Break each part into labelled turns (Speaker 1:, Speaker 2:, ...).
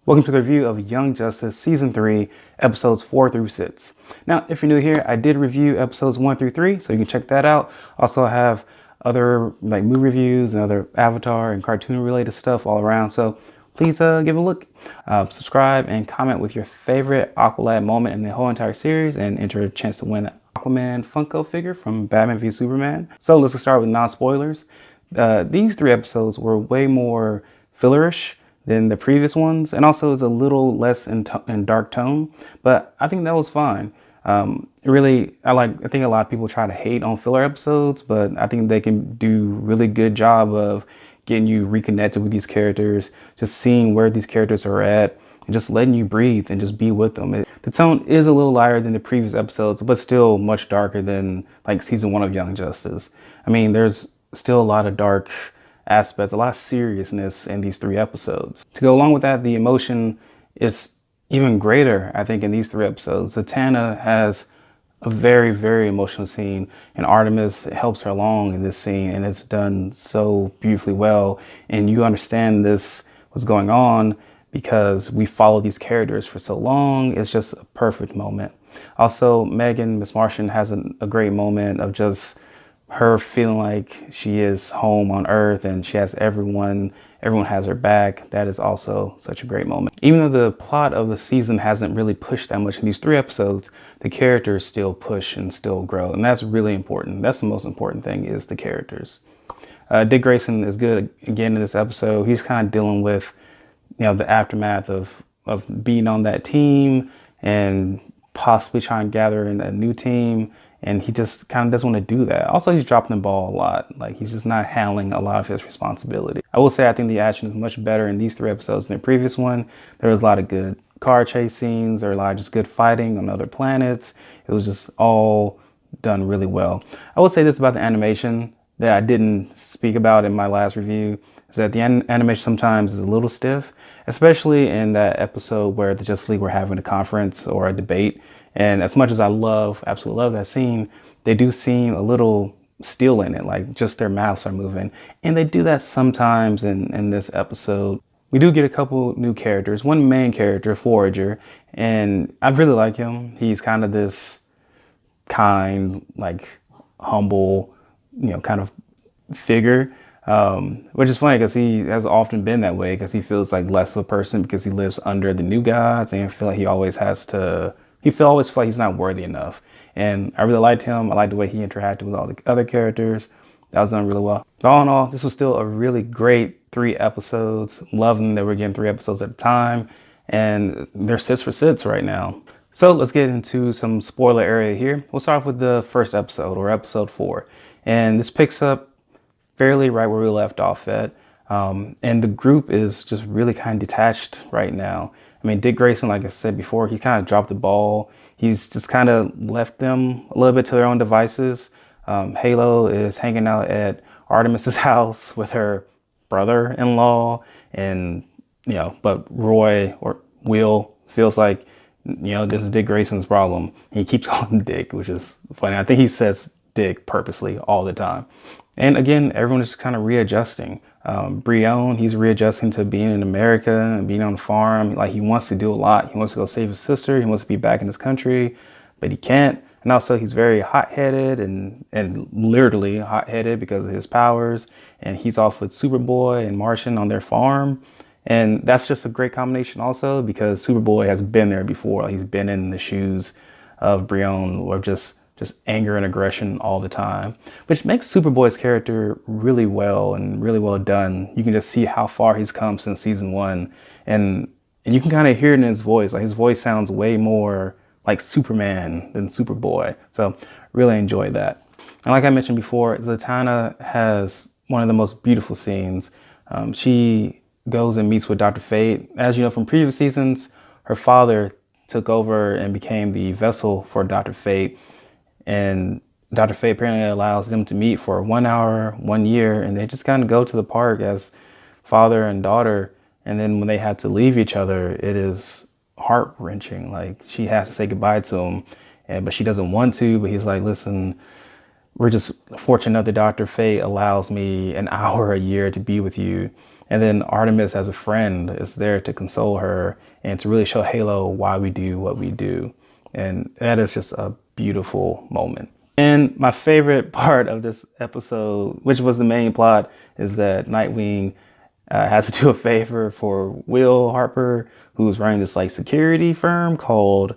Speaker 1: Welcome to the review of Young Justice Season 3, Episodes 4 through 6. Now, if you're new here, I did review Episodes 1 through 3, so you can check that out. Also, I have other movie reviews and other Avatar and cartoon related stuff all around, so please give a look. Subscribe and comment with your favorite Aqualad moment in the whole entire series and enter a chance to win an Aquaman Funko figure from Batman v Superman. So let's start with non-spoilers. These 3 episodes were way more fillerish than the previous ones, and also is a little less in dark tone, but I think that was fine. I think a lot of people try to hate on filler episodes, but I think they can do really good job of getting you reconnected with these characters, just seeing where these characters are at, and just letting you breathe and just be with them. The tone is a little lighter than the previous episodes, but still much darker than like season 1 of Young Justice. I mean, there's still a lot of dark aspects, a lot of seriousness in these 3 episodes. To go along with that, the emotion is even greater, I think, in these 3 episodes. Zatanna has a very, very emotional scene, and Artemis helps her along in this scene, and it's done so beautifully well. And you understand what's going on because we follow these characters for so long. It's just a perfect moment. Also, Megan, Miss Martian, has a great moment of just her feeling like she is home on Earth and she has everyone has her back. That is also such a great moment. Even though the plot of the season hasn't really pushed that much in these 3 episodes, the characters still push and still grow, and that's really important. That's the most important thing, is the characters. Dick Grayson is good again in this episode. He's kind of dealing with, the aftermath of being on that team and possibly trying to gather in a new team. And he just kind of doesn't want to do that. Also, he's dropping the ball a lot. Like, he's just not handling a lot of his responsibility. I will say I think the action is much better in these 3 episodes than the previous one. There was a lot of good car chase scenes. There was a lot of just good fighting on other planets. It was just all done really well. I will say this about the animation that I didn't speak about in my last review, is that the animation sometimes is a little stiff, especially in that episode where the Justice League were having a conference or a debate. And as much as I absolutely love that scene, they do seem a little still in it, like just their mouths are moving. And they do that sometimes in this episode. We do get a couple new characters, one main character, Forager, and I really like him. He's kind of this kind, like humble, kind of figure, which is funny because he has often been that way, because he feels like less of a person because he lives under the new gods, and I feel like he always always feel like he's not worthy enough. And I really liked him. I liked the way he interacted with all the other characters. That was done really well. But all in all, this was still a really great 3 episodes. Loving that we're getting 3 episodes at a time. And they're 6 for 6 right now. So let's get into some spoiler area here. We'll start off with the first episode, or episode 4. And this picks up fairly right where we left off at. And the group is just really kind of detached right now. I mean, Dick Grayson, like I said before, he kind of dropped the ball. He's just kind of left them a little bit to their own devices. Halo is hanging out at Artemis's house with her brother-in-law, and but Roy or Will feels like this is Dick Grayson's problem. He keeps calling him Dick, which is funny. I think he says Dick purposely all the time. And again, everyone is kind of readjusting. Brion, he's readjusting to being in America and being on the farm. Like, he wants to do a lot. He wants to go save his sister. He wants to be back in his country, but he can't. And also, he's very hot-headed and literally hot-headed because of his powers. And he's off with Superboy and Martian on their farm. And that's just a great combination also, because Superboy has been there before. He's been in the shoes of Brion, or just anger and aggression all the time, which makes Superboy's character really well and really well done. You can just see how far he's come since season 1, and you can kind of hear it in his voice. Like, his voice sounds way more like Superman than Superboy. So really enjoyed that. And like I mentioned before, Zatanna has one of the most beautiful scenes. She goes and meets with Dr. Fate. As you know from previous seasons, her father took over and became the vessel for Dr. Fate. And Dr. Fate apparently allows them to meet for 1 hour, 1 year, and they just kind of go to the park as father and daughter. And then when they have to leave each other, it is heart-wrenching. Like, she has to say goodbye to him, but she doesn't want to. But he's like, listen, we're just fortunate that Dr. Fate allows me 1 hour a year to be with you. And then Artemis as a friend is there to console her and to really show Halo why we do what we do. And that is just a beautiful moment. And my favorite part of this episode, which was the main plot, is that Nightwing has to do a favor for Will Harper, who's running this like security firm called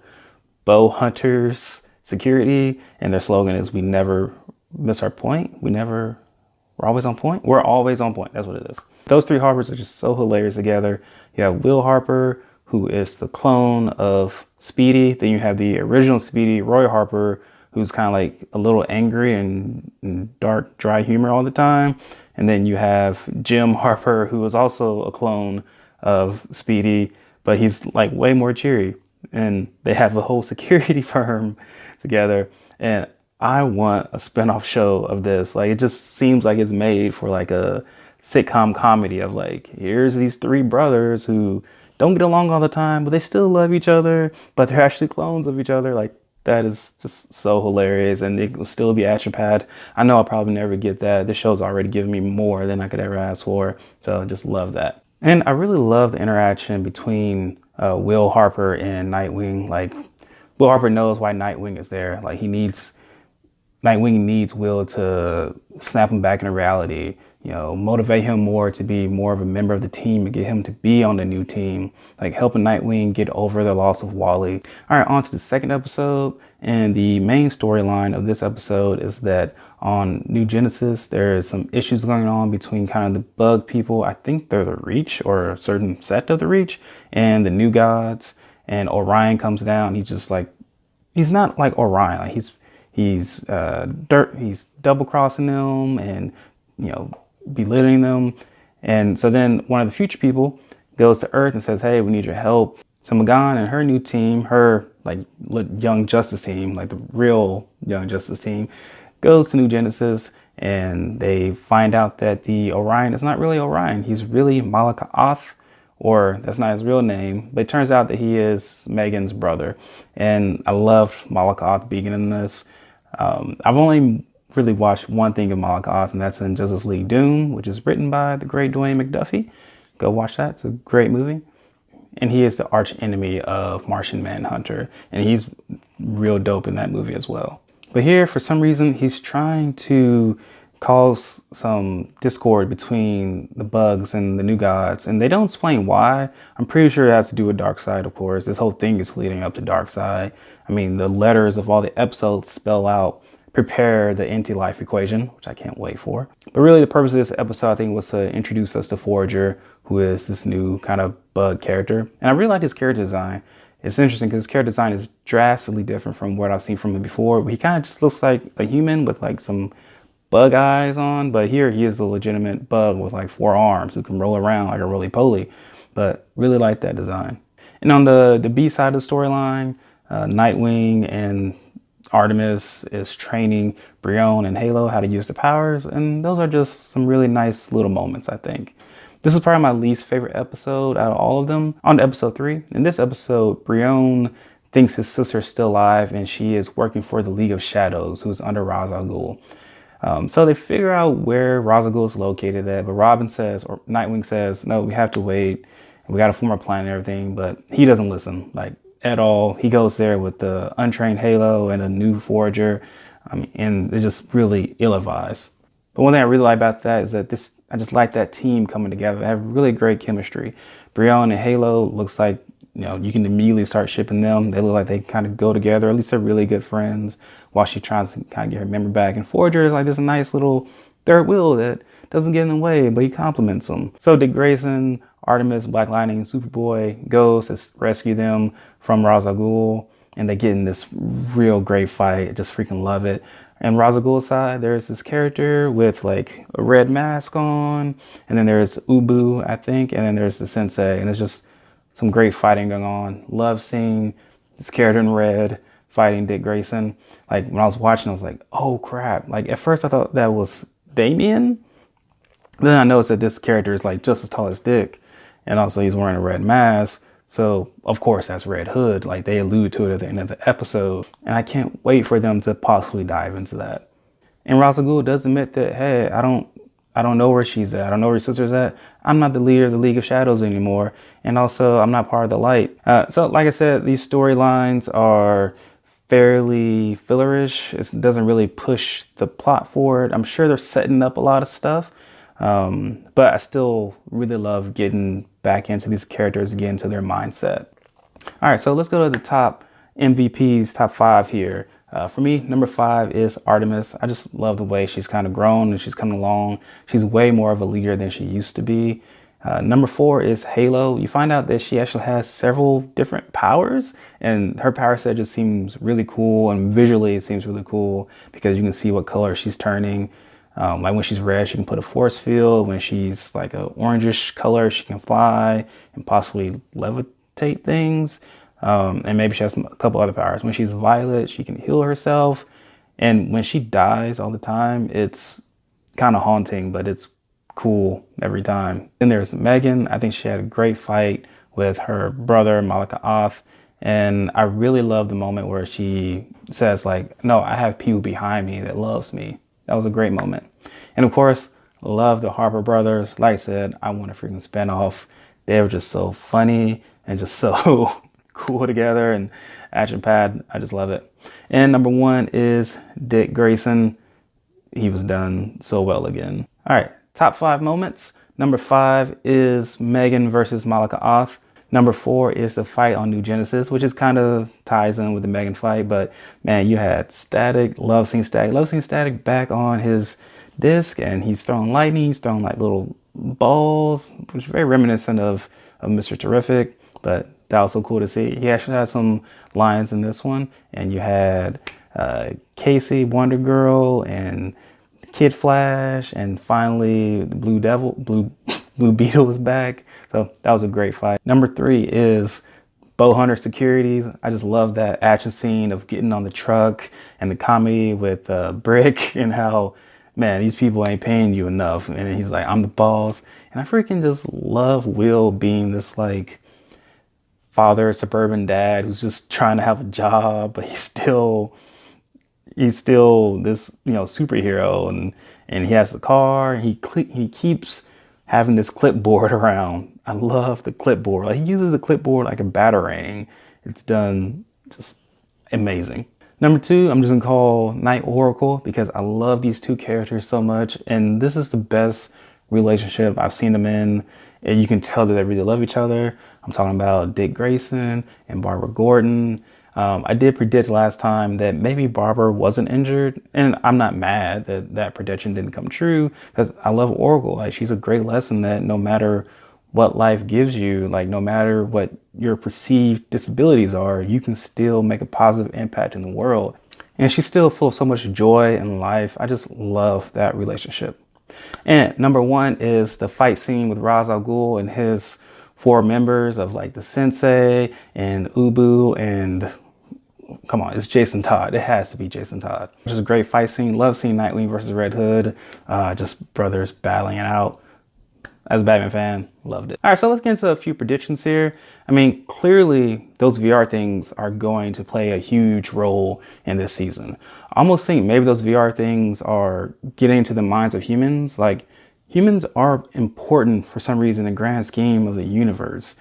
Speaker 1: Bow Hunters Security. And their slogan is, "We never miss our point. We're always on point. We're always on point." That's what it is. Those three Harpers are just so hilarious together. You have Will Harper, who is the clone of Speedy. Then you have the original Speedy, Roy Harper, who's kind of like a little angry and dark, dry humor all the time. And then you have Jim Harper, who is also a clone of Speedy, but he's like way more cheery. And they have a whole security firm together. And I want a spinoff show of this. Like, it just seems like it's made for like a sitcom comedy of like, here's these three brothers who don't get along all the time, but they still love each other, but they're actually clones of each other. Like, that is just so hilarious, and it will still be action-packed. I know I'll probably never get that. This show's already given me more than I could ever ask for, so I just love that. And I really love the interaction between Will Harper and Nightwing. Like, Will Harper knows why Nightwing is there. Like, Nightwing needs Will to snap him back into reality, you know, motivate him more to be more of a member of the team and get him to be on the new team, like helping Nightwing get over the loss of Wally. All right, on to the second episode. And the main storyline of this episode is that on New Genesis, there is some issues going on between kind of the bug people. I think they're the Reach, or a certain set of the Reach, and the New Gods. And Orion comes down. He's just like, he's not like Orion. Like he's double crossing them and, you know, belittling them. And so then one of the future people goes to Earth and says, "Hey, we need your help." So M'gann and her new team, her like Young Justice team, like the real Young Justice team, goes to New Genesis, and they find out that the Orion is not really Orion. He's really Malaka Oth, or that's not his real name, but it turns out that he is Megan's brother. And I loved Malaka Oth being in this. I've only really watched one thing of Malaka Oth, and that's in Justice League Doom, which is written by the great Dwayne McDuffie. Go watch that. It's a great movie. And he is the arch enemy of Martian Manhunter, and he's real dope in that movie as well. But here, for some reason, he's trying to cause some discord between the bugs and the New Gods, and they don't explain why. I'm pretty sure it has to do with Darkseid, of course. This whole thing is leading up to Darkseid. I mean, the letters of all the episodes spell out prepare the anti-life equation, which I can't wait for. But really the purpose of this episode, I think, was to introduce us to Forager, who is this new kind of bug character. And I really like his character design. It's interesting because his character design is drastically different from what I've seen from him before. He kind of just looks like a human with like some bug eyes on, but here he is the legitimate bug with like 4 arms who can roll around like a roly-poly. But really like that design. And on the B side of the storyline, Nightwing and Artemis is training Brion and Halo how to use the powers, and those are just some really nice little moments, I think. This is probably my least favorite episode out of all of them. On to episode 3. In this episode, Brion thinks his sister is still alive, and she is working for the League of Shadows, who's under Ra's al Ghul. So they figure out where Ra's al Ghul is located at, but Nightwing says, no, we have to wait. We got to form a plan and everything, but he doesn't listen, like, at all. He goes there with the untrained Halo and a new Forager, and it's just really ill-advised. But one thing I really like about that is that I just like that team coming together. They have really great chemistry. Brion and Halo looks like, you know, you can immediately start shipping them. They look like they kind of go together. At least they're really good friends while she tries to kind of get her memory back. And Forager is like this nice little third wheel that doesn't get in the way, but he compliments them. So Dick Grayson, Artemis, Black Lightning, and Superboy goes to rescue them from Ra's al Ghul, and they get in this real great fight. I just freaking love it. And Ra's al Ghul's side, there's this character with like a red mask on, and then there's Ubu, I think, and then there's the Sensei, and it's just some great fighting going on. Love seeing this character in red fighting Dick Grayson. Like, when I was watching, I was like, oh crap. Like, at first I thought that was Damien. Then I noticed that this character is like just as tall as Dick, and also he's wearing a red mask. So of course that's Red Hood. Like, they allude to it at the end of the episode, and I can't wait for them to possibly dive into that. And Ra's al Ghul does admit that, hey, I don't I don't know where she's at. I don't know where her sister's at. I'm not the leader of the League of Shadows anymore. And also, I'm not part of the light. So like I said, these storylines are fairly fillerish. It doesn't really push the plot forward. I'm sure they're setting up a lot of stuff. But I still really love getting back into these characters, get into their mindset. All right, so let's go to the top MVPs, top 5 here. For me, number 5 is Artemis. I just love the way she's kind of grown and she's coming along. She's way more of a leader than she used to be. Number 4 is Halo. You find out that she actually has several different powers, and her power set just seems really cool, and visually it seems really cool because you can see what color she's turning. Like when she's red, she can put a force field. When she's like a orangish color, she can fly and possibly levitate things. And maybe she has a couple other powers. When she's violet, she can heal herself. And when she dies all the time, it's kind of haunting, but it's cool every time. Then there's Megan. I think she had a great fight with her brother, Malika Oth. And I really love the moment where she says like, no, I have people behind me that loves me. That was a great moment. And of course, love the Harper brothers. Like I said, I want a freaking spinoff. They were just so funny and just so cool together, and action pad. I just love it. And number 1 is Dick Grayson. He was done so well again. All right, top 5 moments. Number 5 is Megan versus Malika Oth. Number 4 is the fight on New Genesis, which is kind of ties in with the Megan fight. But man, you had Static, love seeing Static back on his disc, and he's throwing lightning, he's throwing like little balls, which is very reminiscent of Mr. Terrific. But that was so cool to see. He actually had some lines in this one, and you had Casey, Wonder Girl, and Kid Flash, and finally the Blue Beetle was back. So that was a great fight. Number 3 is Bowhunter Securities. I just love that action scene of getting on the truck and the comedy with Brick and how, man, these people ain't paying you enough. And he's like, I'm the boss. And I freaking just love Will being this like father, suburban dad who's just trying to have a job, but he's still this, superhero, and he has the car, and he keeps having this clipboard around. I love the clipboard. Like, he uses the clipboard like a batarang. It's done just amazing. Number 2, I'm just gonna call Night Oracle because I love these two characters so much, and this is the best relationship I've seen them in. And you can tell that they really love each other. I'm talking about Dick Grayson and Barbara Gordon. I did predict last time that maybe Barbara wasn't injured, and I'm not mad that that prediction didn't come true because I love Oracle. Like, she's a great lesson that no matter what life gives you, like no matter what your perceived disabilities are, you can still make a positive impact in the world. And she's still full of so much joy in life. I just love that relationship. And number 1 is the fight scene with Ra's al Ghul and his 4 members of like the Sensei and Ubu, and come on, it's Jason Todd. It has to be Jason Todd. Which is a great fight scene. Love seeing Nightwing versus Red Hood. Just brothers battling it out. As a Batman fan, loved it. All right, so let's get into a few predictions here. I mean, clearly those VR things are going to play a huge role in this season. I almost think maybe those VR things are getting into the minds of humans. Like, humans are important for some reason in the grand scheme of the universe.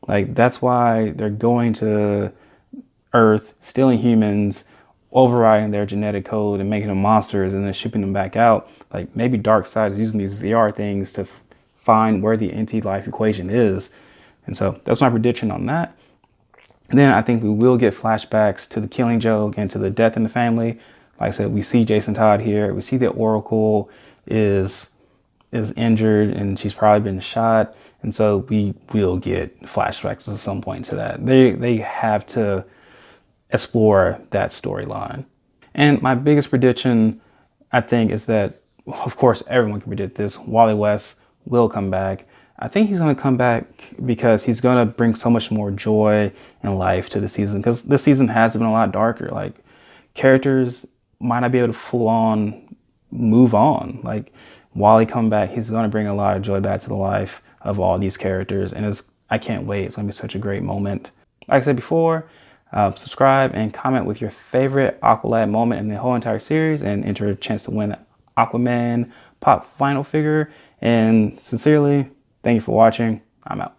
Speaker 1: Like, that's why they're going to Earth, stealing humans, overriding their genetic code and making them monsters and then shipping them back out. Like, maybe Darkseid is using these VR things to find where the anti-life equation is. And so that's my prediction on that. And then I think we will get flashbacks to the Killing Joke and to the death in the family. Like I said, we see Jason Todd here. We see that Oracle is injured and she's probably been shot. And so we will get flashbacks at some point to that. They have to explore that storyline. And my biggest prediction, I think, is that, of course, everyone can predict this, Wally West will come back. I think he's going to come back because he's going to bring so much more joy and life to the season, because this season has been a lot darker. Like, characters might not be able to full on move on. Like, Wally come back, he's going to bring a lot of joy back to the life of all these characters, and I can't wait. It's going to be such a great moment. Like I said before, subscribe and comment with your favorite Aqualad moment in the whole entire series and enter a chance to win Aquaman pop vinyl figure. And sincerely, thank you for watching. I'm out.